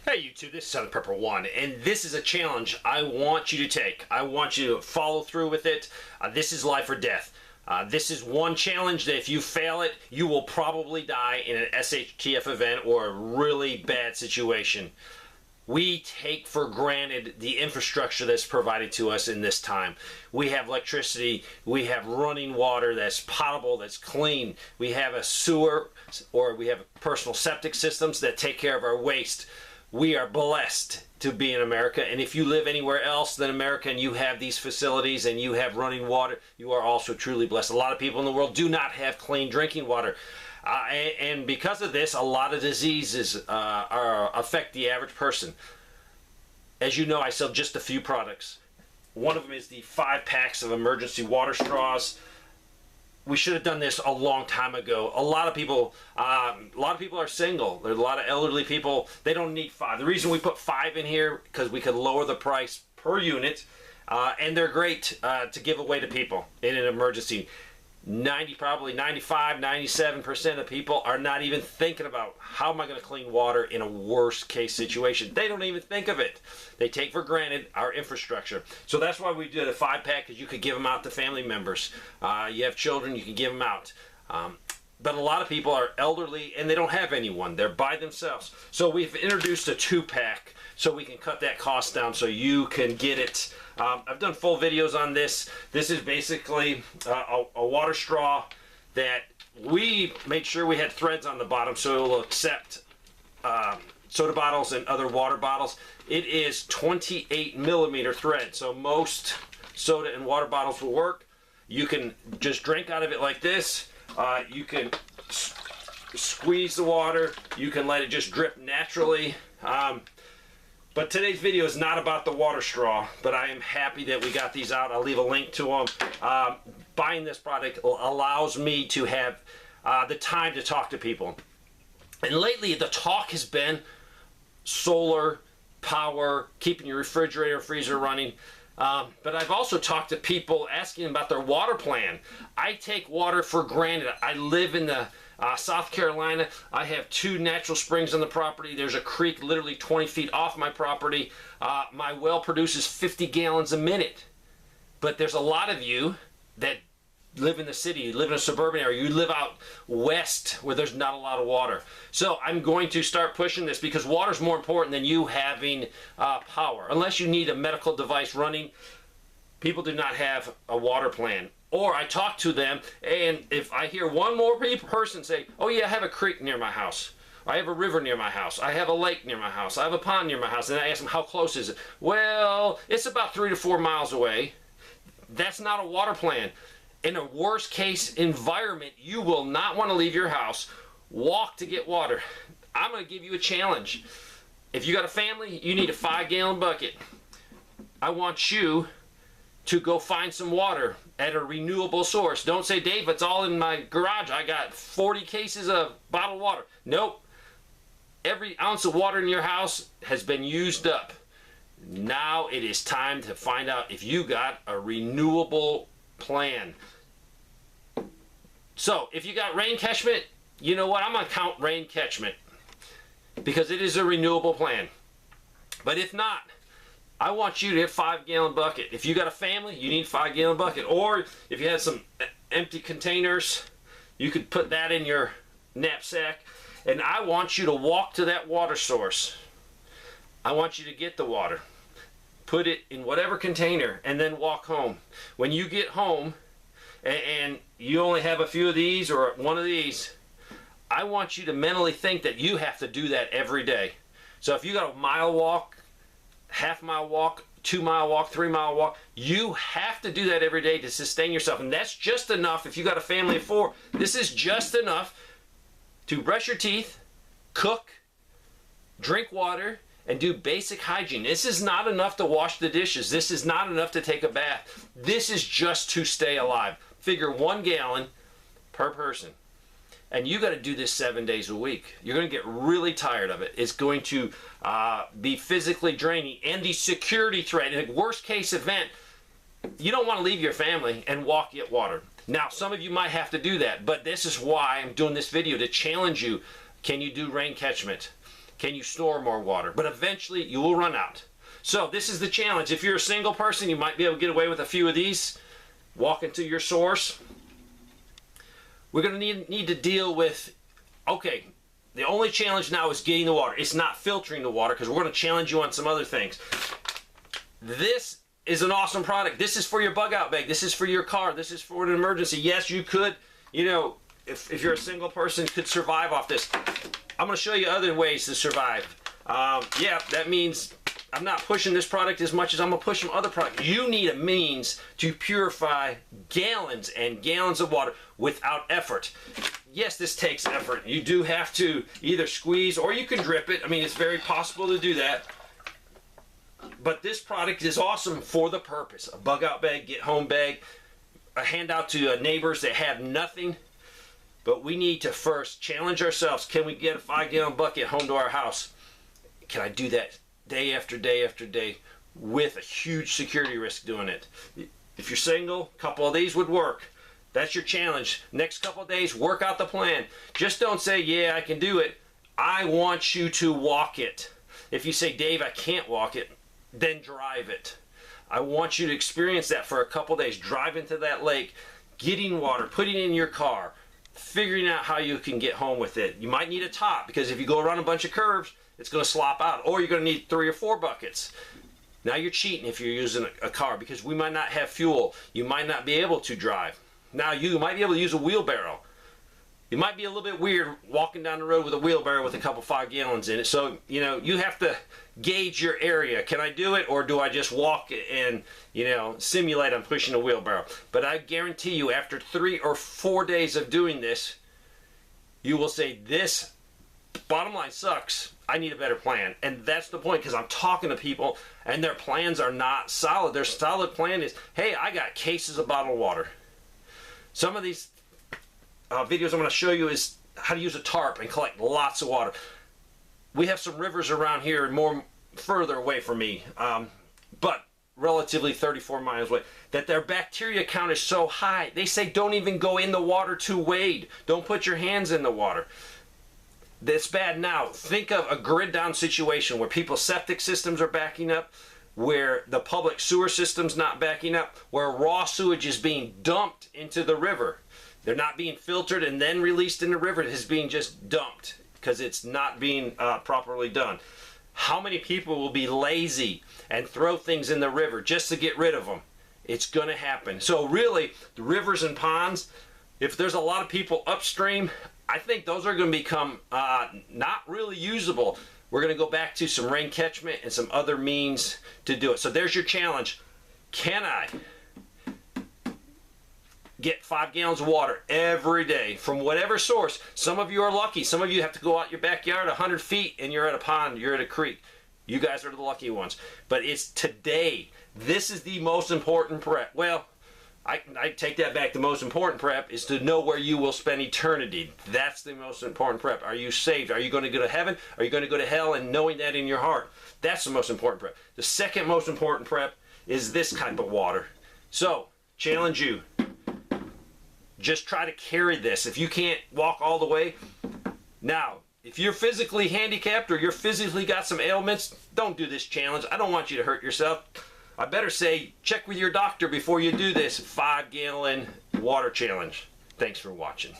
Hey YouTube, this is Southern Prepper 1, and this is a challenge I want you to take. I want you to follow through with it. This is life or death. This is one challenge that if you fail it, you will probably die in an SHTF event or a really bad situation. We take for granted the infrastructure that's provided to us in this time. We have electricity, we have running water that's potable, that's clean. We have a sewer, or we have personal septic systems that take care of our waste. We are blessed to be in America, and if you live anywhere else than America and you have these facilities and you have running water, you are also truly blessed. A lot of people in the world do not have clean drinking water. And because of this, a lot of diseases affect the average person. As you know, I sell just a few products. One of them is the 5 packs of emergency water straws. We should have done this a long time ago. A lot of people are single. There's a lot of elderly people. They don't need 5. The reason we put 5 in here because we could lower the price per unit, and they're great to give away to people in an emergency. Probably 95, 97% of people are not even thinking about how am I going to clean water in a worst case situation. They don't even think of it. They take for granted our infrastructure. So that's why we did a 5-pack, because you could give them out to family members. You have children, you can give them out. But a lot of people are elderly and they don't have anyone. They're by themselves. So we've introduced a 2-pack so we can cut that cost down so you can get it. I've done full videos on this. This is basically a water straw that we made sure we had threads on the bottom so it will accept soda bottles and other water bottles. It is 28 millimeter thread, so most soda and water bottles will work. You can just drink out of it like this. You can squeeze the water. You can let it just drip naturally. But today's video is not about the water straw, but I am happy that we got these out. I'll leave a link to them. Buying this product allows me to have the time to talk to people. And lately the talk has been solar, power, keeping your refrigerator and freezer running. But I've also talked to people asking about their water plan. I take water for granted. I live in the South Carolina. I have 2 natural springs on the property. There's a creek literally 20 feet off my property. My well produces 50 gallons a minute. But there's a lot of you that live in the city, you live in a suburban area, you live out west where there's not a lot of water. So I'm going to start pushing this because water is more important than you having power. Unless you need a medical device running, people do not have a water plan. Or I talk to them, and if I hear one more person say, oh yeah, I have a creek near my house, I have a river near my house, I have a lake near my house, I have a pond near my house, and I ask them, how close is it? Well, it's about 3 to 4 miles away. That's not a water plan. In a worst case environment, you will not want to leave your house, walk to get water. I'm going to give you a challenge. If you got a family, you need a 5-gallon bucket. I want you to go find some water at a renewable source. Don't say, Dave, it's all in my garage. I got 40 cases of bottled water. Nope. Every ounce of water in your house has been used up. Now it is time to find out if you got a renewable plan. So if you got rain catchment, you know what? I'm going to count rain catchment because it is a renewable plan. But if not, I want you to hit 5-gallon bucket. If you got a family, you need 5-gallon bucket. Or if you had some empty containers, you could put that in your knapsack. And I want you to walk to that water source. I want you to get the water, put it in whatever container, and then walk home. When you get home and you only have a few of these or one of these, I want you to mentally think that you have to do that every day. So if you got a mile walk, half-mile walk, 2-mile walk, 3-mile walk, you have to do that every day to sustain yourself. And that's just enough. If you got a family of 4, this is just enough to brush your teeth, cook, drink water, and do basic hygiene. This is not enough to wash the dishes. This is not enough to take a bath. This is just to stay alive. Figure 1 gallon per person. And you got to do this 7 days a week. You're going to get really tired of it. It's going to be physically draining. And the security threat, in a worst case event, you don't want to leave your family and walk get water. Now, some of you might have to do that, but this is why I'm doing this video, to challenge you. Can you do rain catchment? Can you store more water? But eventually you will run out. So this is the challenge. If you're a single person, you might be able to get away with a few of these. Walk into your source. We're going to need to deal with, okay, the only challenge now is getting the water. It's not filtering the water, because we're going to challenge you on some other things. This is an awesome product. This is for your bug out bag. This is for your car. This is for an emergency. Yes, you could, you know, if you're a single person, could survive off this. I'm going to show you other ways to survive. Yeah, that means I'm not pushing this product as much as I'm going to push some other products. You need a means to purify gallons and gallons of water without effort. Yes, this takes effort. You do have to either squeeze or you can drip it. I mean, it's very possible to do that. But this product is awesome for the purpose. A bug out bag, get home bag, a handout to neighbors that have nothing. But we need to first challenge ourselves. Can we get a 5-gallon bucket home to our house? Can I do that day after day after day with a huge security risk doing it? If you're single, a couple of these would work. That's your challenge. Next couple of days, work out the plan. Just don't say, yeah, I can do it. I want you to walk it. If you say, Dave, I can't walk it, then drive it. I want you to experience that for a couple of days. Drive into that lake, getting water, putting it in your car, figuring out how you can get home with it. You might need a top, because if you go around a bunch of curves, it's going to slop out. Or you're going to need 3 or 4 buckets. Now you're cheating if you're using a car, because we might not have fuel. You might not be able to drive. Now you might be able to use a wheelbarrow. It might be a little bit weird walking down the road with a wheelbarrow with a couple 5 gallons in it. So, you know, you have to gauge your area. Can I do it, or do I just walk and, you know, simulate I'm pushing a wheelbarrow? But I guarantee you, after 3 or 4 days of doing this, you will say, this bottom line sucks. I need a better plan. And that's the point, because I'm talking to people and their plans are not solid. Their solid plan is, hey, I got cases of bottled water. Some of these videos I'm going to show you is how to use a tarp and collect lots of water. We have some rivers around here more further away from me, but relatively 34 miles away, that their bacteria count is so high. They say don't even go in the water to wade. Don't put your hands in the water. That's bad. Now, think of a grid down situation where people's septic systems are backing up, where the public sewer system's not backing up, where raw sewage is being dumped into the river. They're not being filtered and then released in the river. It is being just dumped because it's not being properly done. How many people will be lazy and throw things in the river just to get rid of them? It's going to happen. So really, the rivers and ponds, if there's a lot of people upstream, I think those are going to become not really usable. We're going to go back to some rain catchment and some other means to do it. So there's your challenge. Can I get 5 gallons of water every day from whatever source? Some of you are lucky. Some of you have to go out your backyard 100 feet and you're at a pond, you're at a creek. You guys are the lucky ones. But it's today. This is the most important prep. Well, I take that back. The most important prep is to know where you will spend eternity. That's the most important prep. Are you saved? Are you going to go to heaven? Are you going to go to hell? And knowing that in your heart. That's the most important prep. The second most important prep is this type of water. So, challenge you. Just try to carry this. If you can't walk all the way. Now, if you're physically handicapped or you're physically got some ailments, don't do this challenge. I don't want you to hurt yourself. I better say, check with your doctor before you do this 5-gallon water challenge. Thanks for watching.